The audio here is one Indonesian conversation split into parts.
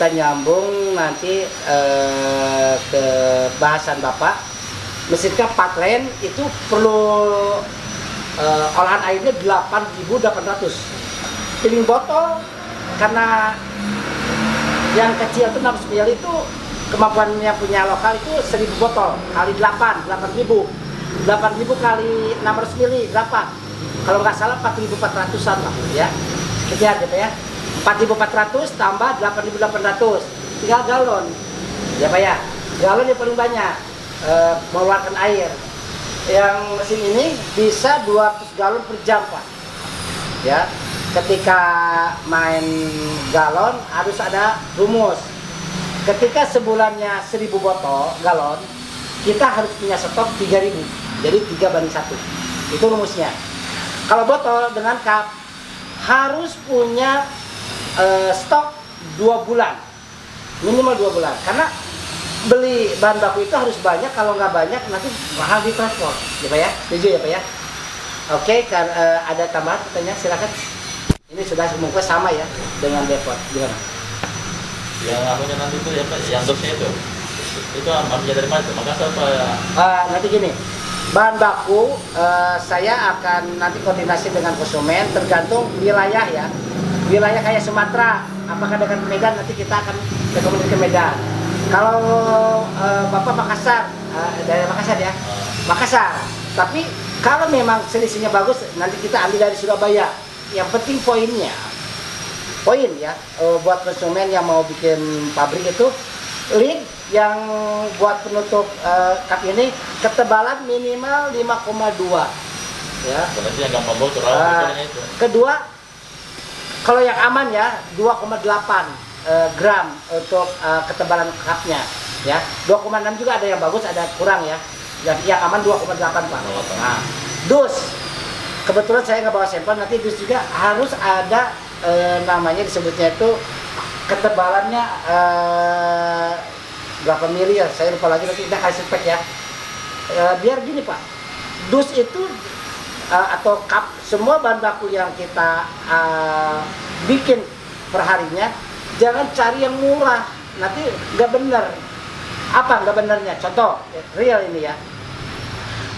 akan nyambung nanti ke bahasan Bapak. Mesinnya 4 lane itu perlu olahan airnya 8.800. Piring botol karena yang kecil itu 600 ml itu kemampuan yang punya lokal itu 1000 botol kali 8.000 kali 600 ml berapa? Kalau nggak salah 4.400an lah ya. Sekian gitu ya. 4.400 tambah 8.800 tinggal galon ya Pak ya. Galon yang paling banyak mengeluarkan air. Yang mesin ini bisa 200 galon per jam Pak ya. Ketika main galon harus ada rumus. Ketika sebulannya 1000 botol galon, kita harus punya stok 3000. Jadi 3:1. Itu rumusnya. Kalau botol dengan cup harus punya stok 2 bulan. Minimal 2 bulan. Karena beli bahan baku itu harus banyak, kalau nggak banyak nanti mahal di transport. Ya Pak ya? Setuju ya Pak ya? Oke, ada tambahan pertanyaan silakan. Ini sudah semuanya sama ya dengan depot. Gimana? Yang akunya nanti itu ya Pak, yang dosnya itu ambilnya dari mana? Makassar apa ya? Nanti gini, bahan baku saya akan nanti koordinasi dengan konsumen tergantung wilayah ya. Wilayah kayak Sumatera, apakah dekat Medan, nanti kita akan rekomendasi ke Medan. Kalau Bapak Makassar, dari Makassar ya, Makassar. Tapi kalau memang selisihnya bagus, nanti kita ambil dari Surabaya. Yang penting poin ya, buat konsumen yang mau bikin pabrik itu, lid yang buat penutup cup ini ketebalan minimal 5,2 ya. Berarti yang gampang bocor itu. Kedua, kalau yang aman ya 2,8 gram untuk ketebalan cupnya ya. 2,6 juga ada yang bagus, ada kurang ya. Yang aman 2,8 Pak. Nah, dus kebetulan saya nggak bawa sampel, nanti dus juga harus ada namanya disebutnya itu ketebalannya berapa mili ya, saya lupa lagi, nanti kita kasih spek ya. Biar gini Pak, dus itu atau cup, semua bahan baku yang kita bikin perharinya jangan cari yang murah, nanti nggak bener. Apa nggak benernya? Contoh real ini ya,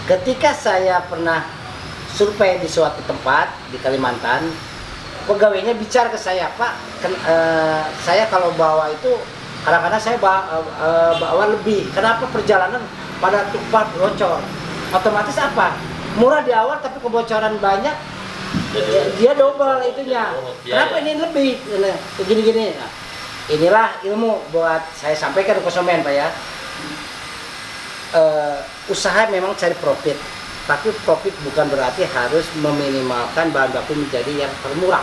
ketika saya pernah survei di suatu tempat di Kalimantan, pegawainya bicara ke saya, Pak, saya kalau bawa itu kadang-kadang saya bawa lebih. Kenapa perjalanan pada tempat bocor? Otomatis apa? Murah di awal tapi kebocoran banyak, dia double itunya. Kenapa ini lebih? Begini-gini. Nah, inilah ilmu buat saya sampaikan ke konsumen Pak ya. Usaha memang cari profit. Tapi profit bukan berarti harus meminimalkan bahan baku menjadi yang termurah.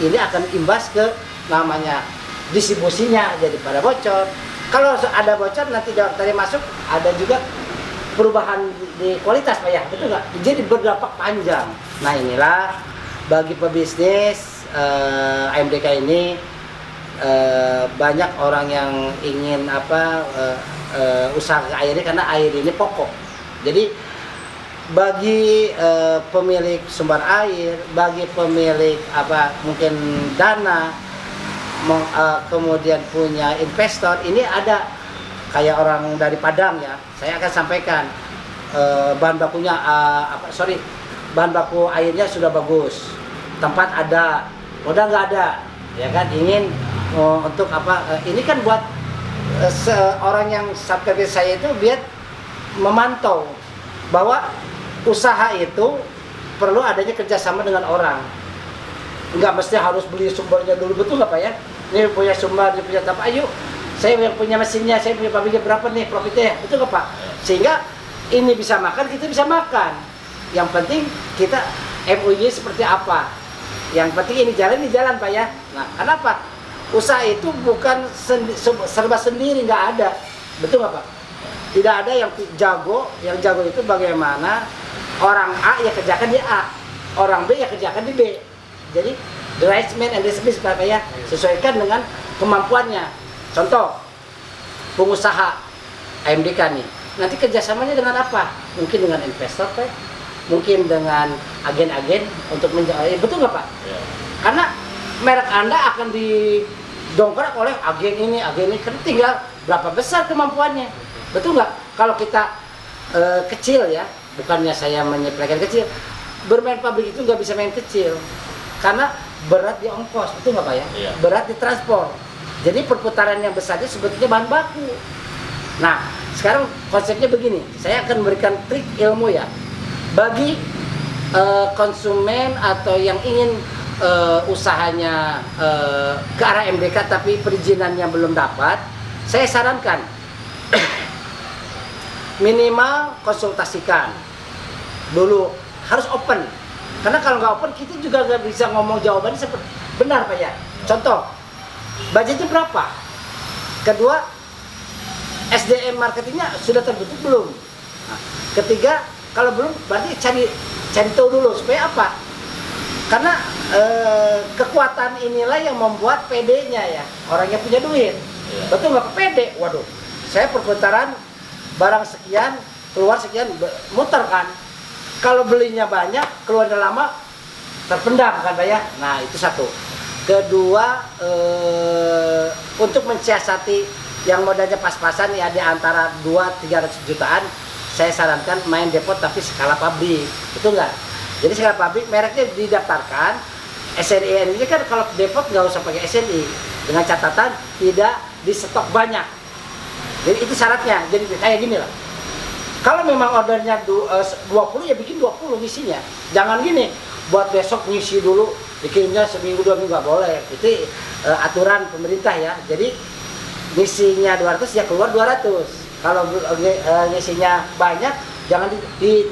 Ini akan imbas ke namanya distribusinya, jadi pada bocor. Kalau ada bocor nanti dari masuk ada juga perubahan di kualitas Pak ya, betul nggak? Jadi berdampak panjang. Nah inilah bagi pebisnis AMDK ini banyak orang yang ingin usaha ke air ini karena air ini pokok. Jadi bagi pemilik sumber air, bagi pemilik mungkin dana, kemudian punya investor, ini ada kayak orang dari Padang ya, saya akan sampaikan bahan bakunya bahan baku airnya sudah bagus, tempat ada, modal nggak ada, ya kan, ingin untuk ini kan buat seorang yang subscriber saya itu biar memantau bahwa usaha itu perlu adanya kerjasama dengan orang. Nggak mesti harus beli sumbernya dulu, betul nggak Pak ya? Ini punya sumber, dia punya apa? Ayo, saya yang punya mesinnya, saya punya pabriknya, berapa nih profitnya? Betul nggak Pak? Sehingga ini bisa makan, kita bisa makan. Yang penting kita MOU seperti apa? Yang penting ini jalan Pak ya. Nah, kenapa? Usaha itu bukan serba sendiri, nggak ada. Betul nggak Pak? Tidak ada yang jago itu bagaimana orang A ya kerjakan di A, orang B ya kerjakan di B. Jadi the right man and the business Pak ya, sesuaikan dengan kemampuannya. Contoh pengusaha AMDK nih, nanti kerjasamanya dengan apa? Mungkin dengan investor Pak, mungkin dengan agen-agen untuk betul nggak Pak? Ya. Karena merek Anda akan didongkrak oleh agen ini kan tinggal berapa besar kemampuannya, betul nggak? Kalau kita kecil ya, bukannya saya menyepelekan kecil, bermain pabrik itu nggak bisa main kecil, karena berat di ongkos, betul nggak Pak ya? Iya. Berat di transport. Jadi perputaran yang besarnya sebetulnya bahan baku. Nah, sekarang konsepnya begini, saya akan memberikan trik ilmu ya, bagi konsumen atau yang ingin usahanya ke arah MDK tapi perizinannya belum dapat, saya sarankan minimal konsultasikan dulu, harus open, karena kalau nggak open kita juga nggak bisa ngomong jawabannya seperti benar Pak ya. Contoh, budgetnya berapa? Kedua, SDM marketingnya sudah terbentuk belum? Nah, ketiga, kalau belum berarti cari tahu dulu supaya apa? Karena kekuatan inilah yang membuat PD-nya ya, orang yang punya duit. Iya. Betul nggak? PD, waduh, saya perputaran barang sekian, keluar sekian, muter kan. Kalau belinya banyak, keluarnya lama, terpendam kan Pak ya. Nah itu satu. Kedua, untuk mensiasati yang modalnya pas-pasan ya di antara 200-300 jutaan, saya sarankan main depot tapi skala pabrik, betul nggak? Jadi skala pabrik mereknya didaftarkan, SNI ini kan kalau depot nggak usah pakai SNI, dengan catatan tidak di stok banyak. Jadi itu syaratnya. Jadi kayak gini lah. Kalau memang ordernya 20 ya bikin 20 ngisinya. Jangan gini, buat besok ngisi dulu, bikinnya seminggu 2 minggu, nggak boleh. Itu aturan pemerintah ya. Jadi ngisinya 200 ya keluar 200. Kalau ngisinya banyak jangan di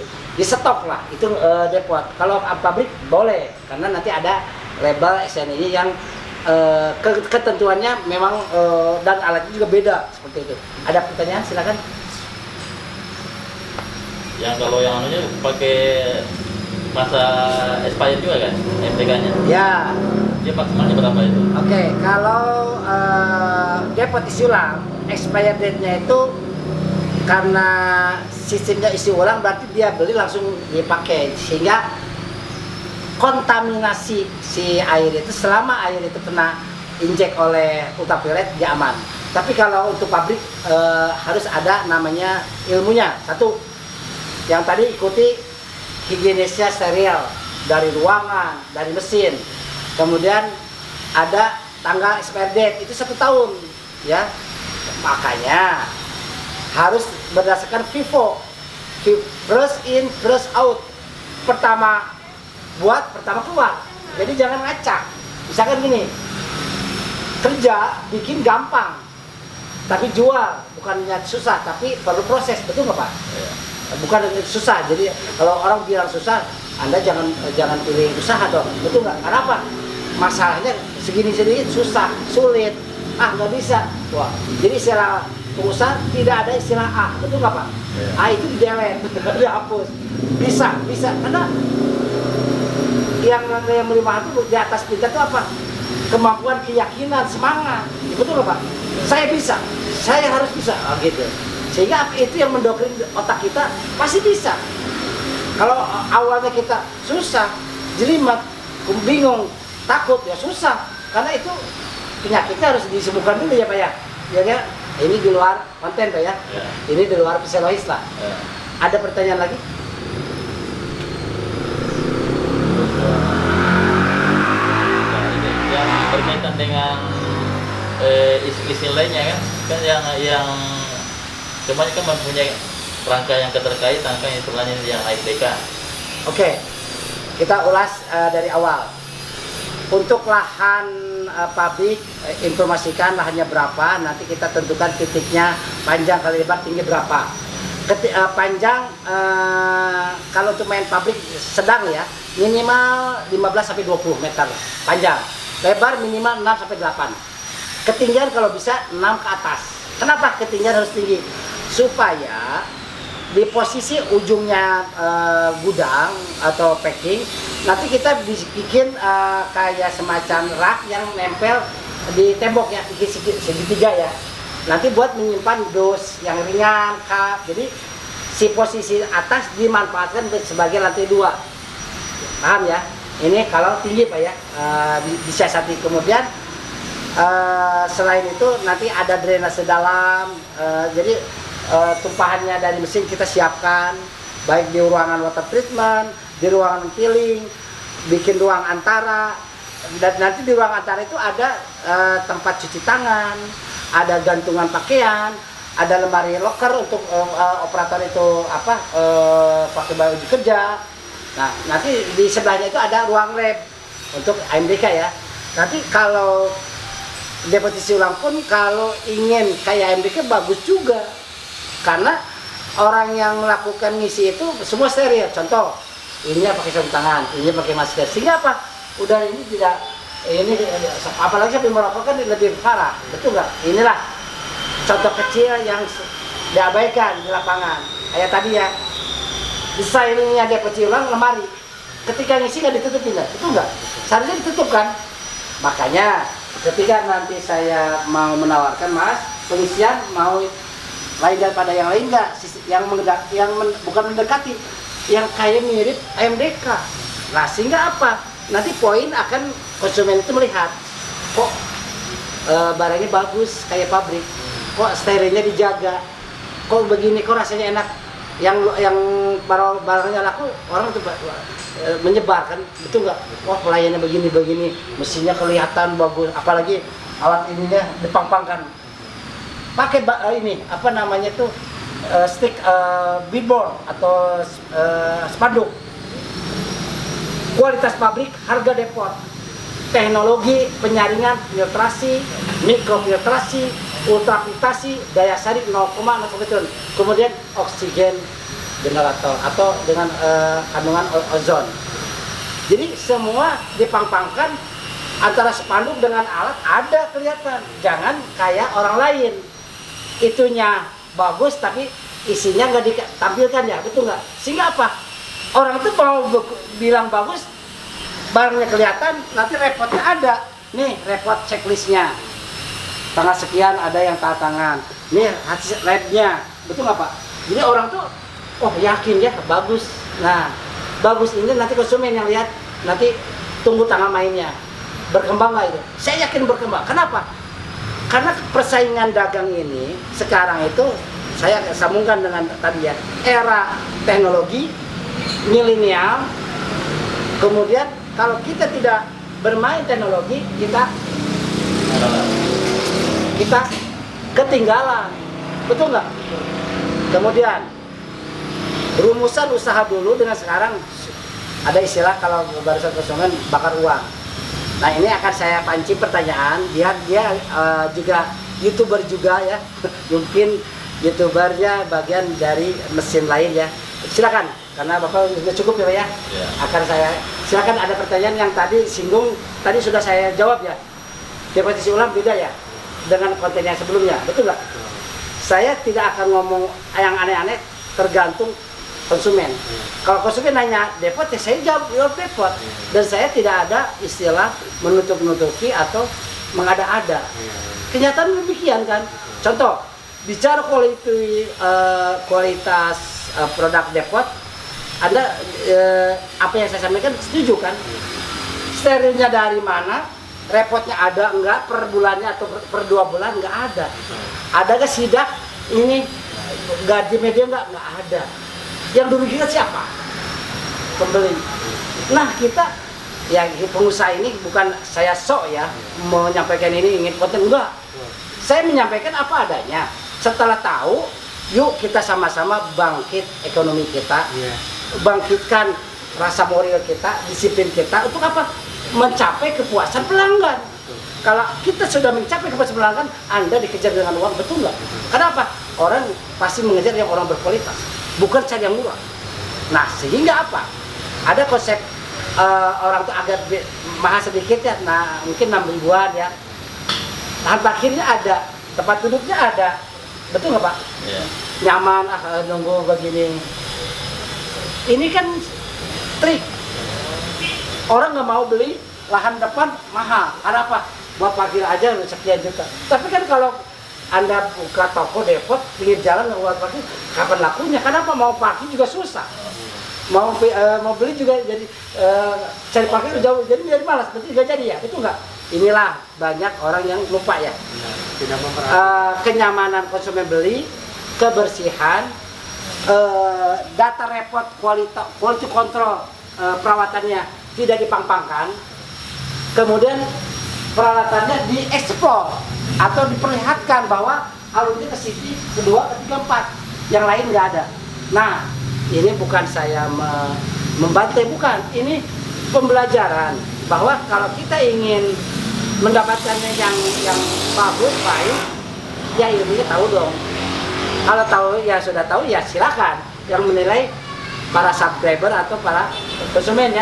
stok lah, itu depot. Kalau pabrik boleh, karena nanti ada label SNI yang ketentuannya memang dan alatnya juga beda seperti itu. Ada pertanyaan silakan. Yang kalau yang anunya pakai masa expired juga kan MTK-nya? Ya. Dia maksimalnya berapa itu? Oke, kalau depot isi ulang, expired date-nya itu karena sistemnya isi ulang berarti dia beli langsung dipakai, sehingga kontaminasi si air itu selama air itu kena injek oleh ultraviolet dia aman. Tapi kalau untuk pabrik harus ada namanya ilmunya. Satu, yang tadi ikuti higienisnya steril dari ruangan, dari mesin. Kemudian ada tanggal expired date itu 1 tahun ya. Makanya harus berdasarkan FIFO, first in first out, pertama buat pertama keluar. Jadi jangan ngacak. Misalkan gini, kerja bikin gampang tapi jual bukannya susah, tapi perlu proses, betul nggak Pak? Bukan susah. Jadi kalau orang bilang susah, Anda jangan pilih usaha dong, betul nggak? Karena apa? Masalahnya segini susah, sulit, nggak bisa. Wah, jadi istilah pengusaha tidak ada istilah betul nggak Pak? Itu di delete, dihapus. Bisa, karena yang beli mahal itu di atas kita itu apa? Kemampuan, keyakinan, semangat, betul nggak Pak? Saya bisa, saya harus bisa, gitu. Sehingga itu yang mendoktrin otak kita, pasti bisa. Kalau awalnya kita susah, jelimet, bingung, takut, ya susah. Karena itu penyakitnya harus disembuhkan dulu ya Pak ya. Ya, ini di luar konten Pak ya. Ini di luar psikologis lah. Ada pertanyaan lagi? Yang berkaitan dengan isu-isu lainnya kan yang semuanya kan mempunyai rangka yang keterkaitan kan, istilahnya yang IPK. Oke, kita ulas dari awal. Untuk lahan pabrik, informasikan lahannya berapa, nanti kita tentukan titiknya, panjang kali lebar tinggi berapa. Panjang kalau untuk main pabrik sedang ya, minimal 15-20 meter panjang. Lebar minimal 6-8. Ketinggian kalau bisa 6 ke atas. Kenapa ketinggian harus tinggi? Supaya di posisi ujungnya gudang atau packing, nanti kita bikin kayak semacam rak yang nempel di tembok ya, segitiga ya. Nanti buat menyimpan dos yang ringan, kap. Jadi si posisi atas dimanfaatkan sebagai lantai 2. Paham ya? Ini kalau tinggi Pak ya, disiasati. Kemudian Selain itu nanti ada drainase dalam, jadi tumpahannya dari mesin kita siapkan, baik di ruangan water treatment, di ruangan filling, bikin ruang antara, dan nanti di ruang antara itu ada tempat cuci tangan, ada gantungan pakaian, ada lemari locker untuk operator itu pakai baju kerja. Nah, nanti di sebelahnya itu ada ruang lab untuk AMDK ya. Nanti kalau deposisi ulang pun kalau ingin kayak AMDK bagus juga, karena orang yang melakukan ngisi itu semua steril. Contoh, ininya pakai sarung tangan, ini pakai masker, sehingga apa? Udah ini tidak, ini apalagi sampai merokok kan lebih parah, betul nggak? Inilah contoh kecil yang diabaikan di lapangan. Kayak tadi ya, desainnya deposisi ulang lemari, ketika ngisi nggak ditutupin, betul nggak? Seharusnya ditutup kan? Makanya ketika nanti saya mau menawarkan, Mas, pengisian mau lain daripada yang lain nggak, bukan mendekati, yang kayak mirip AMDK. Nah, sehingga apa? Nanti poin akan konsumen itu melihat, kok barangnya bagus kayak pabrik, kok sterilnya dijaga, kok begini, kok rasanya enak. Yang barangnya laku, orang itu menyebar kan, betul nggak? Wah, pelayannya begini, mesinnya kelihatan bagus, apalagi alat ininya dipang-pangkan. Pakai ini apa namanya tuh stick billboard atau spanduk. Kualitas pabrik, harga depot, teknologi penyaringan, filtrasi, mikrofiltrasi, ultrafiltrasi, daya saring 0,01, kemudian oksigen generator atau dengan kandungan ozon. Jadi semua dipang-pangkan, antara spanduk dengan alat ada kelihatan. Jangan kayak orang lain, itunya bagus tapi isinya nggak ditampilkan ya, betul nggak? Sehingga apa? Orang itu mau bilang bagus, barangnya kelihatan, nanti repotnya ada. Nih repot checklistnya, tanggal sekian ada yang tanda tangan. Nih hasil labnya, betul nggak Pak? Jadi orang tuh, oh yakin ya bagus. Nah, bagus ini nanti konsumen yang lihat, nanti tunggu tanggal mainnya. Berkembang nggak itu? Saya yakin berkembang. Kenapa? Karena persaingan dagang ini sekarang itu saya sambungkan dengan tadi ya, era teknologi milenial. Kemudian kalau kita tidak bermain teknologi, kita ketinggalan, betul nggak? Kemudian rumusan usaha dulu dengan sekarang ada istilah kalau barisan konsumen bakar uang. Nah, ini akan saya pancing pertanyaan, dia juga YouTuber juga ya, mungkin YouTubernya bagian dari mesin lain ya. Silakan, karena Bapak sudah cukup ya Pak ya. Akan saya silakan, ada pertanyaan yang tadi singgung, tadi sudah saya jawab ya. Deposisi ulang beda ya dengan konten yang sebelumnya, betul nggak? Saya tidak akan ngomong yang aneh-aneh, tergantung konsumen. Kalau konsumen nanya depot, ya saya jawab depot. Dan saya tidak ada istilah menutup-nutupi atau mengada-ada. Kenyataan demikian kan. Contoh, bicara kualitas produk depot, Anda apa yang saya sampaikan setuju kan? Sterilnya dari mana? Repotnya ada enggak per bulannya atau per 2 bulan? Enggak ada. Ada nggak sidak ini gaji media enggak ada. Yang dirugikan siapa? Pembeli. Nah, kita ya pengusaha ini, bukan saya sok ya menyampaikan ini ingin konten, enggak. Saya menyampaikan apa adanya. Setelah tahu, yuk kita sama-sama bangkit ekonomi kita, bangkitkan rasa moral kita, disiplin kita untuk apa? Mencapai kepuasan pelanggan. Kalau kita sudah mencapai kepuasan pelanggan, Anda dikejar dengan uang, betul nggak? Kenapa? Orang pasti mengejar yang orang berkualitas, bukan cari yang murah. Nah, sehingga apa? Ada konsep orang tuh agak mahal sedikit ya, nah mungkin 6 ribuan ya. Lahan parkirnya ada, tempat duduknya ada, betul nggak Pak? Nyaman, nunggu begini. Ini kan trik. Orang nggak mau beli lahan depan mahal, karena apa? Buat parkir aja sekian juta. Tapi kan kalau Anda buka toko depot pinggir jalan buat parkir, kapan lakunya? Kenapa? Mau parkir juga susah. Mau beli juga jadi cari parkir jauh, jadi malas, berarti nggak jadi ya, betul nggak? inilah banyak orang yang lupa ya. Benar, tidak memperhatikan. Kenyamanan konsumen beli, kebersihan, data report quality control perawatannya tidak dipang-pangkan, kemudian peralatannya dieksplor atau diperlihatkan bahwa alurnya ke sisi kedua, ketiga, empat, yang lain nggak ada. Nah, ini bukan saya membantai, bukan, ini pembelajaran bahwa kalau kita ingin mendapatkannya yang bagus, baik, ya ilmunya tahu dong. Kalau tahu ya sudah tahu, ya silakan yang menilai para subscriber atau para konsumen ya.